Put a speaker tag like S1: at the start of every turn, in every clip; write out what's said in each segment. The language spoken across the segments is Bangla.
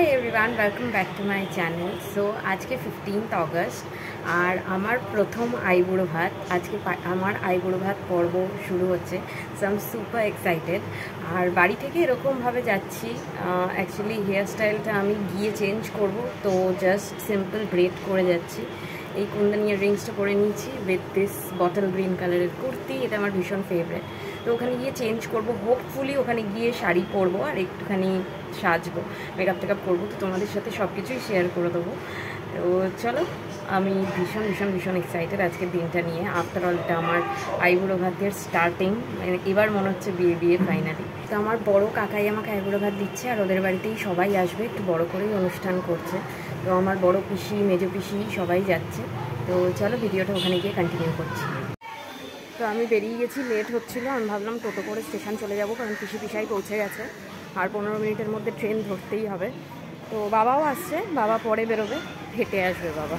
S1: Hi everyone, welcome back to my channel. So আজকে 15th অগস্ট আর আমার প্রথম আইবুড়ো ভাত। আজকে আমার আইবুড়ো ভাত পর্ব শুরু হচ্ছে। So I am super excited. আর বাড়ি থেকে এরকমভাবে যাচ্ছি। অ্যাকচুয়ালি হেয়ার স্টাইলটা আমি গিয়ে চেঞ্জ করব, তো জাস্ট সিম্পল ব্রেড করে যাচ্ছি। এই কুন্দন ইয়াররিংসটা পরে নিয়েছি উইথ দিস বটল গ্রিন কালারের কুর্তি। এটা আমার ভীষণ ফেভারিট। তো ওখানে গিয়ে চেঞ্জ করব, হোপফুলি ওখানে গিয়ে শাড়ি পরবো আর একটুখানি সাজবো, মেকআপ টেকআপ করবো। তো তোমাদের সাথে সব কিছুই শেয়ার করে দেবো। তো চলো, আমি ভীষণ ভীষণ ভীষণ এক্সাইটেড আজকের দিনটা নিয়ে। আফটার অল এটা আমার আইবুড়ো ভাতের স্টার্টিং, মানে এবার মনে হচ্ছে বিয়ে বিয়ে ফাইনালি। তো আমার বড় কাকাই আমাকে আইবুড়ো ভাত দিচ্ছে আর ওদের বাড়িতেই সবাই আসবে, একটু বড় করেই অনুষ্ঠান করছে। তো আমার বড় পিসি, মেজো পিসি সবাই যাচ্ছে। তো চলো ভিডিওটা ওখানে গিয়ে কন্টিনিউ করছি। তো আমি বেরিয়ে গেছি, লেট হচ্ছিলো। আমি ভাবলাম টোটো করে স্টেশন চলে যাব, কারণ পিসি পিসাই পৌঁছে গেছে আর 15 মিনিটের মধ্যে ট্রেন ধরতেই হবে। তো বাবাও আসছে, বাবা পরে বেরোবে, হেঁটে আসবে বাবা।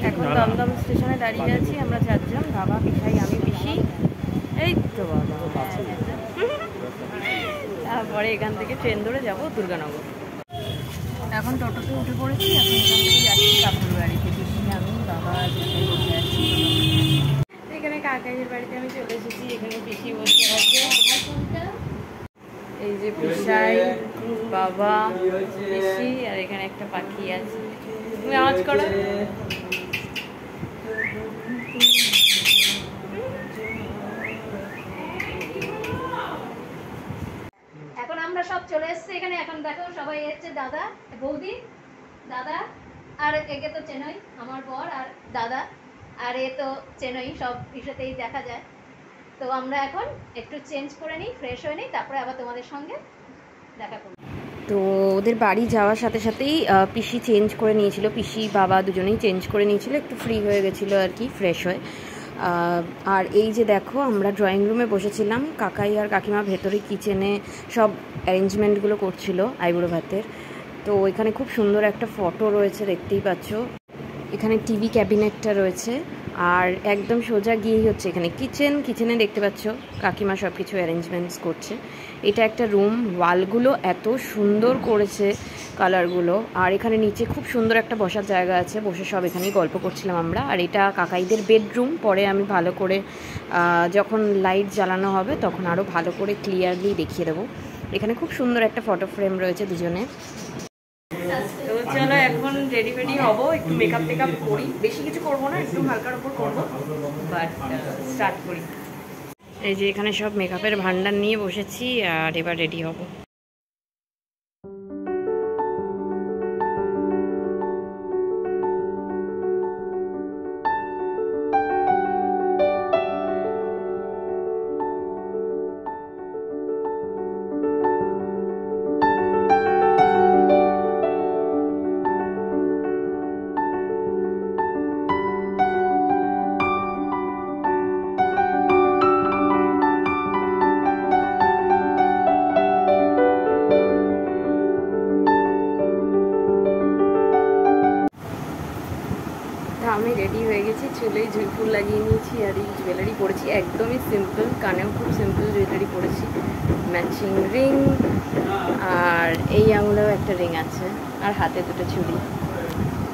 S1: এখন দমদম স্টেশনে দাঁড়িয়ে আছি আমরা চারজন, বাবা, পিসাই, আমি, পিসি। এই তো বাবা। তারপরে এখান থেকে ট্রেন ধরে যাব দুর্গানগর। এখন টোটোতে উঠে পড়েছি, এখন এখান থেকে যাচ্ছি কাকুর বাড়িতে। পিসি, আমি, বাবা বসে আছি। এখানে কাকাইয়ের বাড়িতে আমি চলে এসেছি। এখানে পিসি বসে আছে, এই যে পিসাই, বাবা, পিসি, আর এখানে একটা পাখি আছে। তুমি আওয়াজ করো।
S2: এখন আমরা সব চলে এসেছি এখানে। এখন দেখো সবাই এসেছে, দাদা, বৌদি, দাদা, আর একে তো চেনই আমার বর, আর দাদা, আর এ তো চেনই, সব বিষয়তেই দেখা যায়। তো আমরা এখন একটু চেঞ্জ করে নিই, ফ্রেশ হয়ে নিই, তারপরে আবার তোমাদের সঙ্গে দেখা করব।
S1: তো ওদের বাড়ি যাওয়ার সাথে সাথেই পিসি চেঞ্জ করে নিয়েছিল, পিসি বাবা দুজনেই চেঞ্জ করে নিয়েছিল, একটু ফ্রি হয়ে গেছিলো আর কি, ফ্রেশ হয়ে। আর এই যে দেখো, আমরা ড্রয়িং রুমে বসেছিলাম, কাকাই আর কাকিমা ভেতরে কিচেনে সব অ্যারেঞ্জমেন্টগুলো করছিল আইবুড়ো ভাতের। তো এখানে খুব সুন্দর একটা ফটো রয়েছে, দেখতেই পাচ্ছ। এখানে টিভি ক্যাবিনেটটা রয়েছে আর একদম সোজা গিয়েই হচ্ছে এখানে কিচেনে দেখতে পাচ্ছ কাকিমা সব কিছু অ্যারেঞ্জমেন্টস করছে। এটা একটা রুম, ওয়ালগুলো এত সুন্দর করেছে কালারগুলো। আর এখানে নিচে খুব সুন্দর একটা বসার জায়গা আছে, বসে সব এখানেই গল্প করছিলাম আমরা। আর এটা কাকাইদের বেডরুম, পরে আমি ভালো করে যখন লাইট জ্বালানো হবে তখন আরও ভালো করে ক্লিয়ারলি দেখিয়ে দেবো। এখানে খুব সুন্দর একটা ফটো ফ্রেম রয়েছে দুজনে। তো চলো এখন রেডি ফেডি হবো, একটু মেকআপ টেকআপ করি, বেশি কিছু করবো না, একটু হালকার ওপর করবো, বাট স্টার্ট করি। এই যে এখানে সব মেকআপের ভান্ডার নিয়ে বসেছি আর এবার রেডি হবো। আমি রেডি হয়ে গেছি, চুলেই ফুল লাগিয়ে নিয়েছি আর এই জুয়েলারি পরেছি, একদমই সিম্পল, কানেও খুব সিম্পল জুয়েলারি পরেছি, ম্যাচিং রিং, আর এই আঙুলেও একটা রিং আছে, আর হাতে দুটো চুড়ি।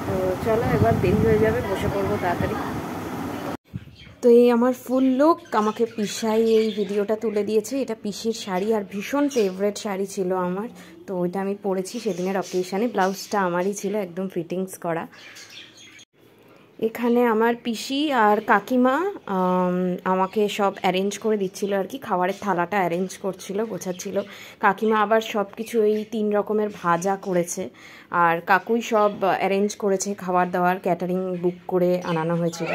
S1: তো চলো, এবার দেরি হয়ে যাবে, বসে পড়বো তাড়াতাড়ি। তো এই আমার ফুল লুক আমাকে পিসাই এই ভিডিওটা তুলে দিয়েছে। এটা পিসির শাড়ি আর ভীষণ ফেভারেট শাড়ি ছিল আমার, তো ওইটা আমি পরেছি সেদিনের অকেশানে। ব্লাউজটা আমারই ছিল, একদম ফিটিংস করা। এখানে আমার পিসি আর কাকিমা আমাকে সব অ্যারেঞ্জ করে দিচ্ছিল আর কি, খাবারের থালাটা অ্যারেঞ্জ করছিল, গোছাচ্ছিল। কাকিমা আবার সব কিছু এই 3 রকমের ভাজা করেছে, আর কাকুই সব অ্যারেঞ্জ করেছে, খাবার দাবার ক্যাটারিং বুক করে আনানো হয়েছিল।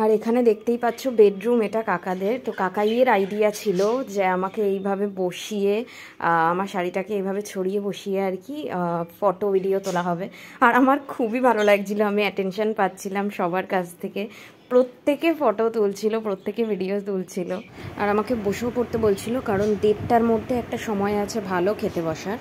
S1: আর এখানে দেখতেই পাচ্ছ বেডরুম, এটা কাকাদের। তো কাকাইয়ের আইডিয়া ছিল যে আমাকে এইভাবে বসিয়ে, আমার শাড়িটাকে এইভাবে ছড়িয়ে বসিয়ে আর কি ফটো ভিডিও তোলা হবে। আর আমার খুবই ভালো লাগছিল, আমি অ্যাটেনশন পাচ্ছিলাম সবার কাছ থেকে। প্রত্যেকে ফটো তুলছিল, প্রত্যেকে ভিডিও তুলছিল, আর আমাকে বসেও পড়তে বলছিল, কারণ 1:30টার মধ্যে একটা সময় আছে ভালো খেতে বসার।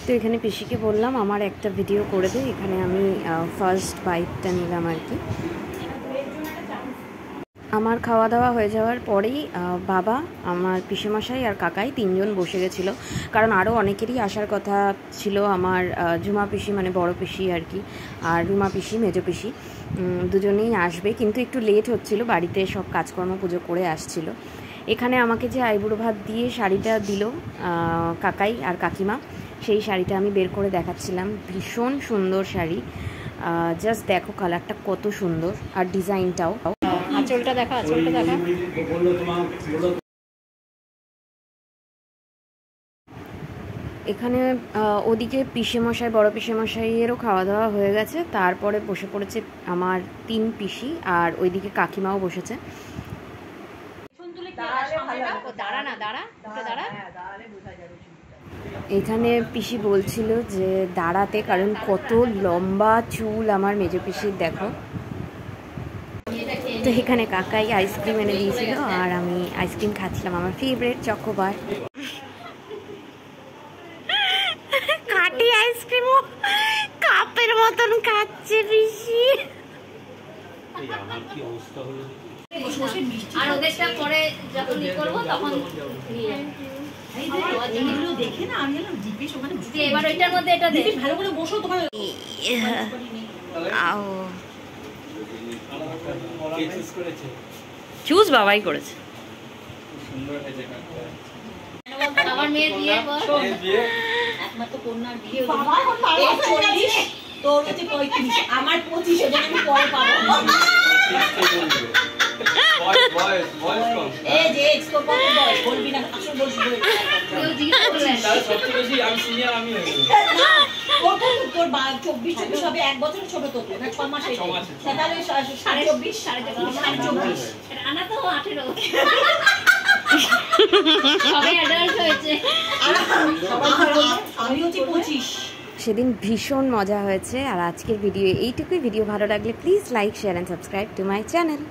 S1: তো এখানে পিসিকে বললাম আমার একটা ভিডিও করে দে, এখানে আমি ফার্স্ট বাইটটা নিলাম আর কি। আমার খাওয়া দাওয়া হয়ে যাওয়ার পরেই বাবা, আমার পিসেমশাই আর কাকাই 3জন বসে গেছিলো, কারণ আরও অনেকেরই আসার কথা ছিল। আমার ঝুমা পিসি মানে বড় পিসি আর কি, আর রুমা পিসি মেজো পিসি দুজনেই আসবে, কিন্তু একটু লেট হচ্ছিল, বাড়িতে সব কাজকর্ম পুজো করে আসছিল। এখানে আমাকে যে আইবুড়ো ভাত দিয়ে শাড়িটা দিল কাকাই আর কাকিমা, সেই শাড়িটা আমি বের করে দেখাচ্ছিলাম। ভীষণ সুন্দর শাড়ি, জাস্ট দেখো কালারটা কত সুন্দর, আর ডিজাইনটাও।
S2: আঁচলটা দেখা, আঁচলটা দেখা।
S1: এখানে ওদিকে পিসেমশাই, বড় পিসেমশাইয়েরও খাওয়া দাওয়া হয়ে গেছে, তারপরে বসে পড়েছে আমার 3 পিসি, আর ওইদিকে কাকিমাও বসেছে। এখানে পিসি বলছিল যে দাঁড়াতে, কারণ কত লম্বা চুল আমার মেজো পিসির, দেখো। তো এখানে কাকাই আইসক্রিম এনে দিয়েছিল, আর আমি আইসক্রিম খাচ্ছিলাম, আমার ফেভারিট চকোবার। কাটি আইসক্রিম কাপের মতন খাচ্ছে পিসি।
S2: আর ওদেরটা পরে যখন করবো তখন দেখে না, আমি জিজ্ঞেস ওখানে এবার ওইটার মধ্যে এটা দে, ভালো করে বসো তোমার।
S1: চুজ বাবাই করেছে।
S2: আমার মেয়ের বিয়ে পর একমাত্র কন্যার বিয়ে, তোর হচ্ছে 35, আমার 25, ওদের আমি পরে পাবো। এই যে এক্সকো কত বয়স বলবি না, আসল বলবি বলে কেউ জিজ্ঞেস করবে তাহলে সবচেয়ে বেশি আমি সিনিয়র, আমি হয়ে গেল। কত তোর 24 হবে, 1 বছর ছোট তোর না, 6 মাস হয়েছে, তাহলে 24 24 এটা আনা তো 18 সবাই অ্যাডাল্ট হয়েছে, আমি হচ্ছে 25।
S1: সেদিন ভীষণ মজা হয়েছে। আর আজকের ভিডিও এইটুকুই। ভিডিও ভালো লাগলে please like, share and subscribe to my channel.